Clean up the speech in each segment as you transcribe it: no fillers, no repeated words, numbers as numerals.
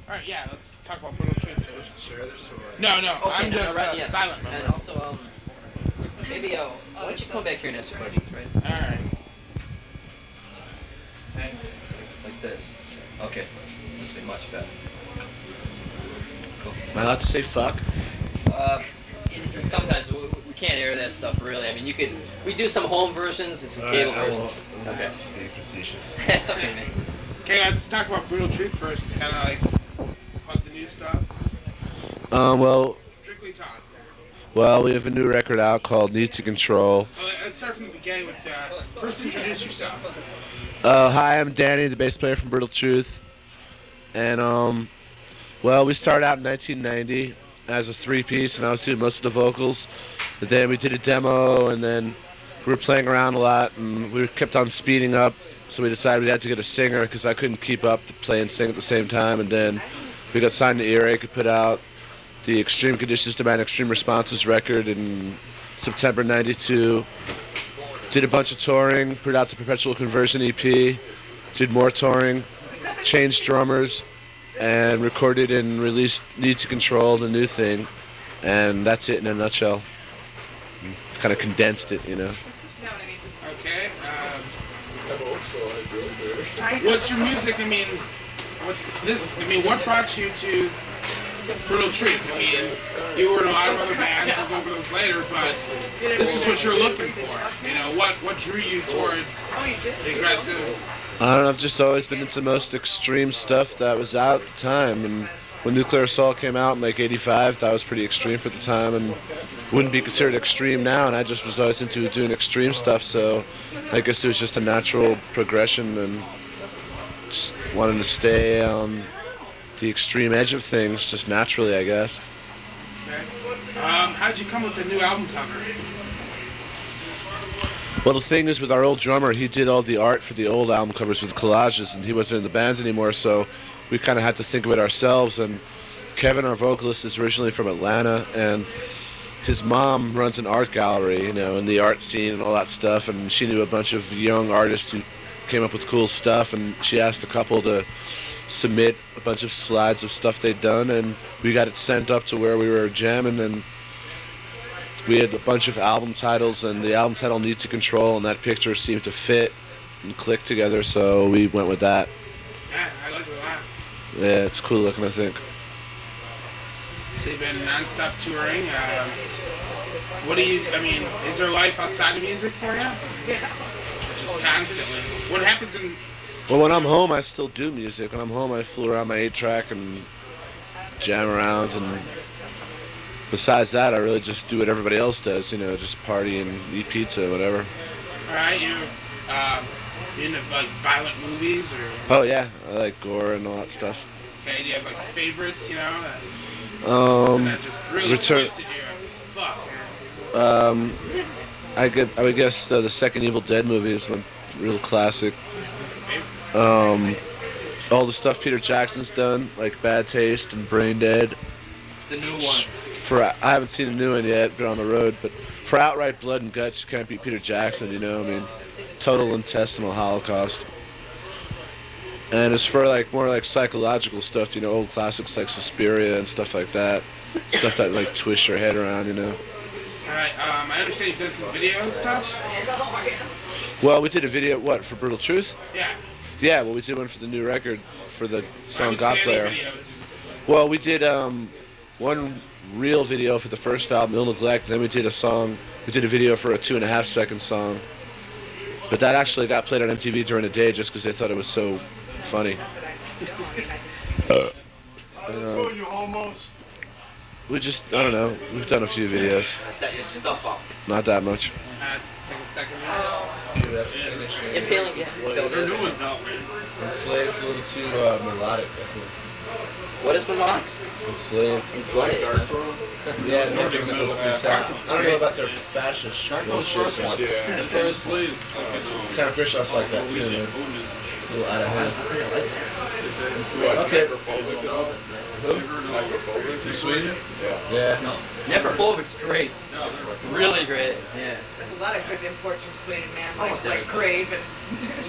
Alright, yeah, let's talk about Brutal Truth first. Share this or? No, Okay, I'm just yeah. silent. And also, maybe, why don't you come back here and ask questions, right? Alright. Like this. Okay. This will be much better. Cool. Am I allowed to say fuck? Sometimes we can't air that stuff, really. I mean, we do some home versions and some cable versions. Okay. Just being facetious. That's okay, man. Okay, let's talk about Brutal Truth first. Kind of like about the new stuff. Well, Strictly talk. well, we have a new record out called Need to Control. Well, let's start from the beginning with, first introduce yourself. Hi, I'm Danny, the bass player from Brutal Truth. And, well, we started out in 1990 as a three-piece, and I was doing most of the vocals. But then we did a demo, and then we were playing around a lot, and we kept on speeding up. So we decided we had to get a singer because I couldn't keep up to play and sing at the same time. And then we got signed to Earache and put out the Extreme Conditions Demand Extreme Responses record in September '92. Did a bunch of touring, put out the Perpetual Conversion EP, did more touring, changed drummers, and recorded and released Need to Control, the new thing. And that's it in a nutshell. Kind of condensed it, you know. Okay. What's your music? I mean, what's this? I mean, what brought you to Brutal Truth? I mean, you were in a lot of other bands. We'll go over those later, but this is what you're looking for. You know, what drew you towards aggressive? I don't know, I've just always been into the most extreme stuff that was out at the time. And when Nuclear Assault came out in like '85, that was pretty extreme for the time and wouldn't be considered extreme now. And I just was always into doing extreme stuff, so I guess it was just a natural progression and just wanting to stay on the extreme edge of things, just naturally, I guess. Okay. How'd you come with the new album cover? Well, the thing is, with our old drummer, he did all the art for the old album covers with collages, and he wasn't in the bands anymore, so we kind of had to think of it ourselves. And Kevin, our vocalist, is originally from Atlanta, and his mom runs an art gallery, you know, in the art scene and all that stuff, and she knew a bunch of young artists who came up with cool stuff, and she asked a couple to submit a bunch of slides of stuff they'd done, and we got it sent up to where we were jamming, and we had a bunch of album titles, and the album title Need to Control, and that picture seemed to fit and click together, so we went with that. Yeah, I like it a lot. Yeah, it's cool looking, I think. So you've been non-stop touring. What do you, I mean, is there life outside of music for you? Yeah. Just constantly. What happens in... Well, when I'm home, I still do music. When I'm home, I fool around my 8-track and jam around, and besides that, I really just do what everybody else does, you know, just party and eat pizza, whatever. Alright, you into like violent movies or? Oh yeah, I like gore and all that stuff. Okay, do you have like favorites, you know? That just really twisted you. Fuck. I would guess the second Evil Dead movie is one real classic. All the stuff Peter Jackson's done, like Bad Taste and Brain Dead. The new one. I haven't seen a new one yet, been on the road, but for outright blood and guts, you can't beat Peter Jackson, you know? I mean, total intestinal holocaust. And as for like more like psychological stuff, you know, old classics like Suspiria and stuff like that. Stuff that like twist your head around, you know. Alright, I understand you've done some video and stuff? Well, we did a video, what, for Brutal Truth? Yeah. Yeah, well, we did one for the new record, for the song God God Player. Well, we did one real video for the first album, Ill Neglect, then we did a video for a 2.5-second song. But that actually got played on MTV during the day just because they thought it was so funny. You almost. We just, I don't know, we've done a few videos. Set your stuff up. Not that much. Take a second. Dude, that's finishing. Impaling, yes. There are new ones out, man. Enslaved's a little too melodic, I think. What is melodic? Enslaved. Enslaved. Yeah, they're doing the sound. I don't know about their fascist bullshit. Yeah. Kind of Bischoff's like that too, man. a little out of hand. Okay. You Sweden? Yeah. No. Necrophobic's great. Really great. Yeah. There's a lot of good imports from Sweden, man. Like, Almost like everything. Grave and...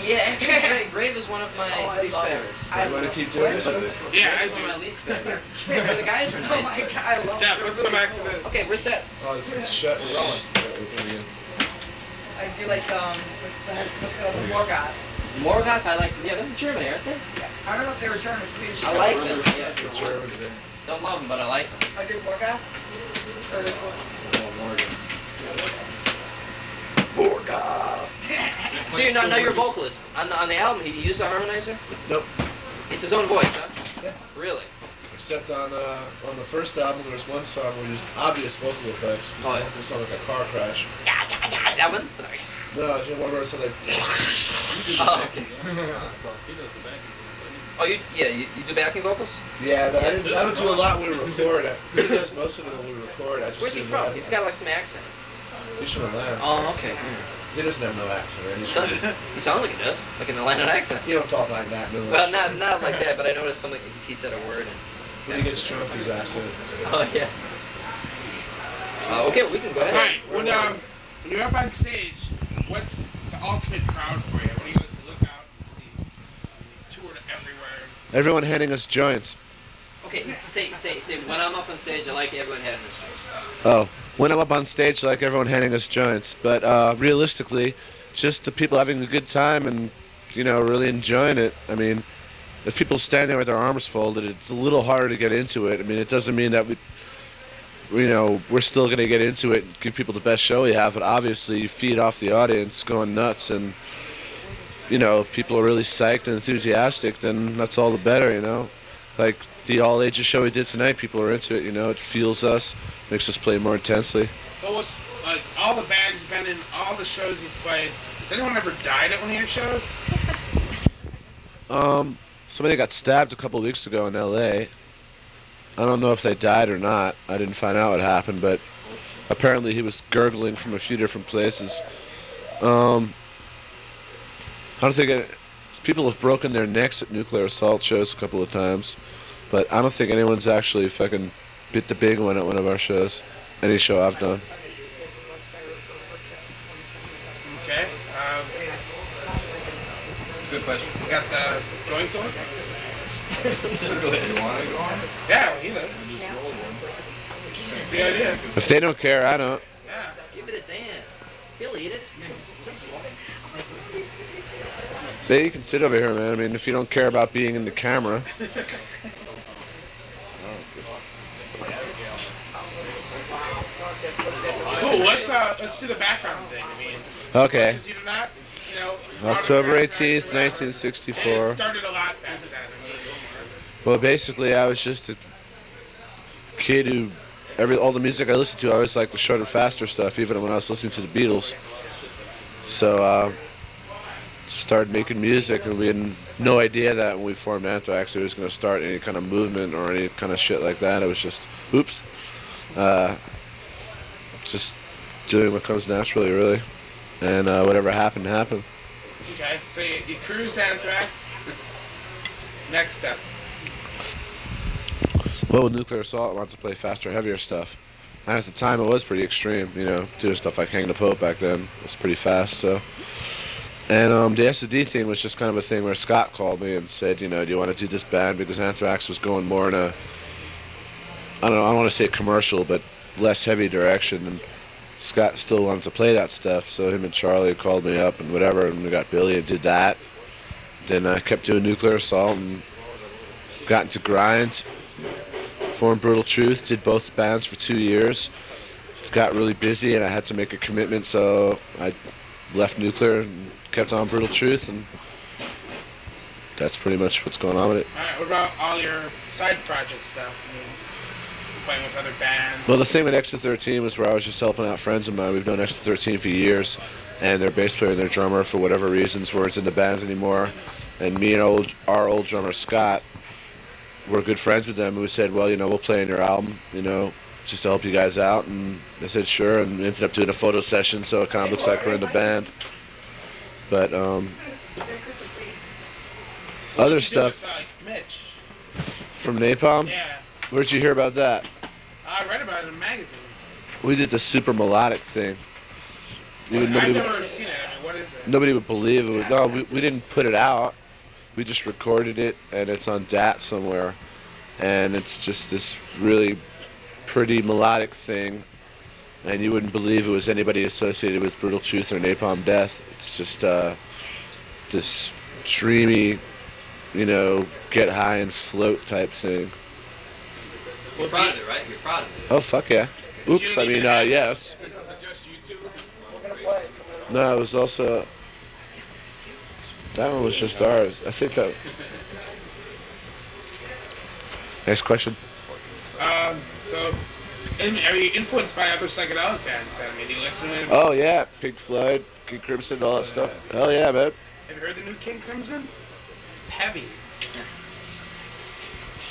Yeah, actually, Grave is one of my least love it. favorites. You want to keep doing this? Yeah, I It's one of my do. least favorites. The guys are Oh nice. my but- god, I love Jeff, it. let's go back to this. Okay, we're set. Oh, it's shut. We're rolling. Open again. I do like, what's the other Morgoth? Morgoth, I like. Yeah, they're from Germany, aren't they? I don't know if they were German or Swedish. I like them. Yeah. German. Don't love them, but I like them. I do Morgoth? Or which one? So you know you're a vocalist. On the album, he used a harmonizer? Nope. It's his own voice, huh? Yeah. Really? Except on the first album, there was one song where we used obvious vocal effects. Oh, yeah. It sounded like a car crash. That one? Nice. No, it's one where it sounded like. Oh, okay. Oh, you do backing vocals? Yeah, but I don't do a lot when we record. He does most of it when we record. I just Where's he do from? that. He's got like some accent. He's from Atlanta. Oh, okay. He doesn't have no accent, right? He's Doesn't- He sounds like he does, like an Atlanta accent. He don't talk like that. No. Well, not like that, but I noticed something. He said a word. And, When he gets drunk, his accent. oh yeah. Okay, we can go ahead. Alright, when you're up on stage, what's the ultimate crowd for you? What do you like to look out and see? Tour everywhere. Everyone handing us joints. Okay, say when I'm up on stage, I like everyone having this joint. Oh, when I'm up on stage, I like everyone handing us joints. But realistically, just the people having a good time and, really enjoying it. I mean, if people stand there with their arms folded, it's a little harder to get into it. I mean, it doesn't mean that we're still going to get into it and give people the best show we have. But obviously, you feed off the audience going nuts. And, if people are really psyched and enthusiastic, then that's all the better, Like the all ages show we did tonight, people are into it, it fuels us, makes us play more intensely. But with all the bands you've been in, all the shows you've played, has anyone ever died at one of your shows? Somebody got stabbed a couple weeks ago in LA. I don't know if they died or not. I didn't find out what happened, but apparently he was gurgling from a few different places. I don't think people have broken their necks at nuclear assault shows a couple of times, but I don't think anyone's actually fucking bit the big one at one of our shows. Any show I've done. Okay. Good question. We got the joint going? Go ahead. Yeah, he does. That's the idea. If they don't care, I don't. Yeah. Give it a Dan. He'll eat it. Yeah, you can sit over here, man. I mean, if you don't care about being in the camera. Cool. Let's do the background thing. I mean, Okay. because you're not, October Anthrax, 18th, whatever. 1964. And it started a lot back then. I mean, Well, basically, I was just a kid who, all the music I listened to, I always liked the shorter, faster stuff, even when I was listening to the Beatles. So, just started making music, and we had no idea that when we formed Anthrax, it was going to start any kind of movement or any kind of shit like that. It was just, oops, just doing what comes naturally, really, and whatever happened, happened. okay, so you cruised Anthrax. Next step. Well, with Nuclear Assault, I wanted to play faster, heavier stuff. And at the time, it was pretty extreme, doing stuff like Hang the Pope back then. It was pretty fast, so. And the S.O.D thing was just kind of a thing where Scott called me and said, do you want to do this band? Because Anthrax was going more in a, I don't want to say commercial, but less heavy direction. And Scott still wanted to play that stuff, so him and Charlie called me up and whatever, and we got Billy and did that. Then I kept doing Nuclear Assault and got into grind. Formed Brutal Truth, did both bands for 2 years. Got really busy and I had to make a commitment, so I left Nuclear and kept on Brutal Truth, and that's pretty much what's going on with it. Alright, what about all your side project stuff? I mean, playing with other bands. Well, the thing with Extra 13 was where I was just helping out friends of mine. We've known Extra 13 for years, and their bass player and their drummer, for whatever reasons, weren't in the bands anymore. And me and our old drummer, Scott, were good friends with them, and we said, well, we'll play in your album, just to help you guys out. And they said sure, and we ended up doing a photo session, so it kind of looks like we're in the band. But What Other did you do stuff with, Mitch? from Napalm. Yeah. Where'd you hear about that? I read about it in a magazine. We did the super melodic thing. I've never seen it. I mean, what is it? Nobody would believe it. No, we didn't put it out. We just recorded it, and it's on DAT somewhere. And it's just this really pretty melodic thing. And you wouldn't believe it was anybody associated with Brutal Truth or Napalm Death. It's just this dreamy, get high and float type thing. You're proud of it, right? You're proud of it. Oh, fuck yeah. Oops, I mean, yes. No, it was also... That one was just ours. I think that... Next question. So, are you influenced by other psychedelic bands? I mean, do you listen to... Oh, yeah. Pink Floyd, King Crimson, all that stuff. Hell yeah, man. Have you heard the new King Crimson? It's heavy.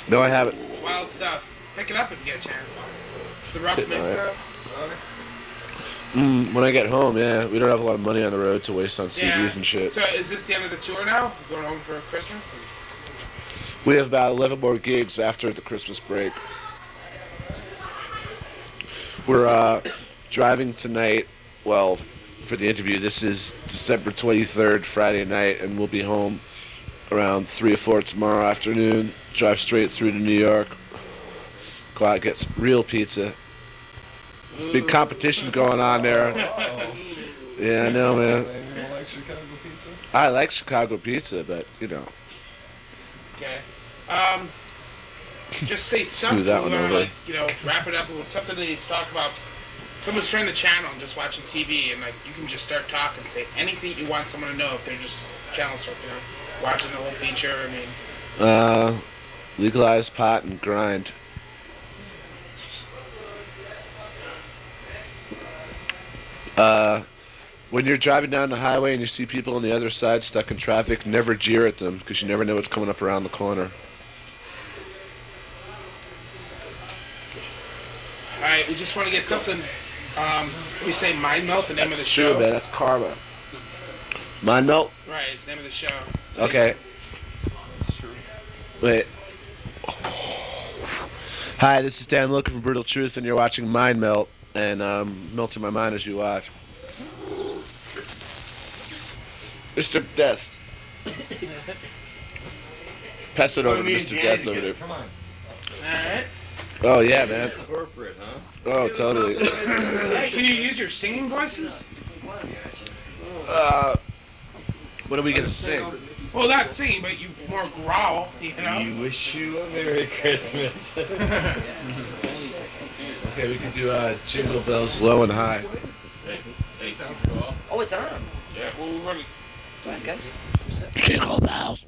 No, I haven't. It's wild stuff. Pick it up if you get a chance. It's the rough mix-up. When I get home, yeah. We don't have a lot of money on the road to waste on CDs and shit. So is this the end of the tour now? Going home for Christmas? We have about 11 more gigs after the Christmas break. We're driving tonight, well, for the interview. This is December 23rd, Friday night, and we'll be home around 3 or 4 tomorrow afternoon. Drive straight through to New York. Go out and get some real pizza. There's a big competition going on there. Yeah, I know, man. You don't like Chicago pizza? I like Chicago pizza, but, Okay. Just say something. Smooth that one over. Wrap it up with something that you talk about. Someone's turning the channel and just watching TV, and you can just start talking, say anything you want someone to know if they're just channel surfing, watching the whole feature. I mean, legalize pot and grind. When you're driving down the highway and you see people on the other side stuck in traffic, never jeer at them because you never know what's coming up around the corner. all right, we just want to get something. We say Mind Melt, the name of the show. True, man. That's karma. Mind melt? Right, it's the name of the show. So Okay. That's true. Wait. Hi, this is Dan Lilker from Brutal Truth, and you're watching Mind Melt, and I'm melting my mind as you watch. Mr. Death. Pass it over to Mr. Death over there. Come on. Alright. Oh, yeah, man. Corporate, huh? Oh, totally. Hey, can you use your singing voices? What are we going to sing? Well, not singing, but you more growl, We wish you a Merry Christmas. Okay, we can do Jingle Bells Low and High. Hey, sounds cool. Oh, it's on. Yeah, well, we're gonna... Go ahead, guys. Jingle Bells.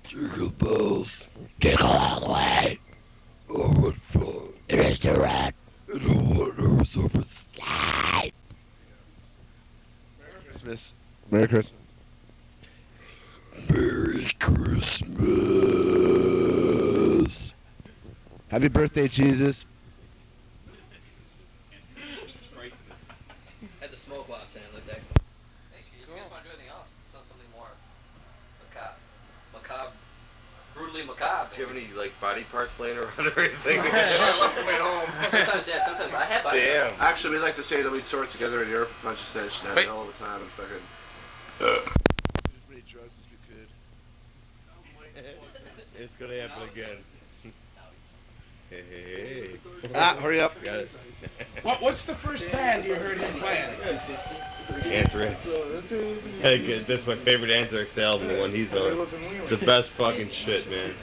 Jingle Bells. Jingle all the way. Oh, what fun. It is the rat. And a wonderful super slide. Merry Christmas. Merry Christmas. Merry Christmas. Happy birthday, Jesus. Had the smoke lobs and it looked excellent. Thanks. You guys want to do anything else? Something more macabre. Brutally macabre. Do you have any body parts laying around or anything? Sometimes I have. Damn. Actually, we like to say that we tour together in Europe a bunch of stages now all the time and fucking as many drugs as we could. It's gonna happen again. Hey. Hurry up. Got it. What's the first band you heard him playing? Anthrax. That's my favorite Anthrax album, the one he's on. It's the best fucking shit, man.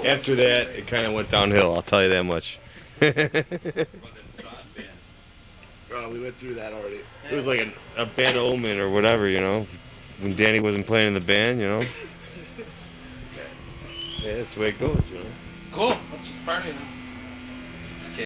After that, it kind of went downhill, I'll tell you that much. Oh, we went through that already. It was like a bad omen or whatever, when Danny wasn't playing in the band, Yeah, that's the way it goes, Cool. Let's just party.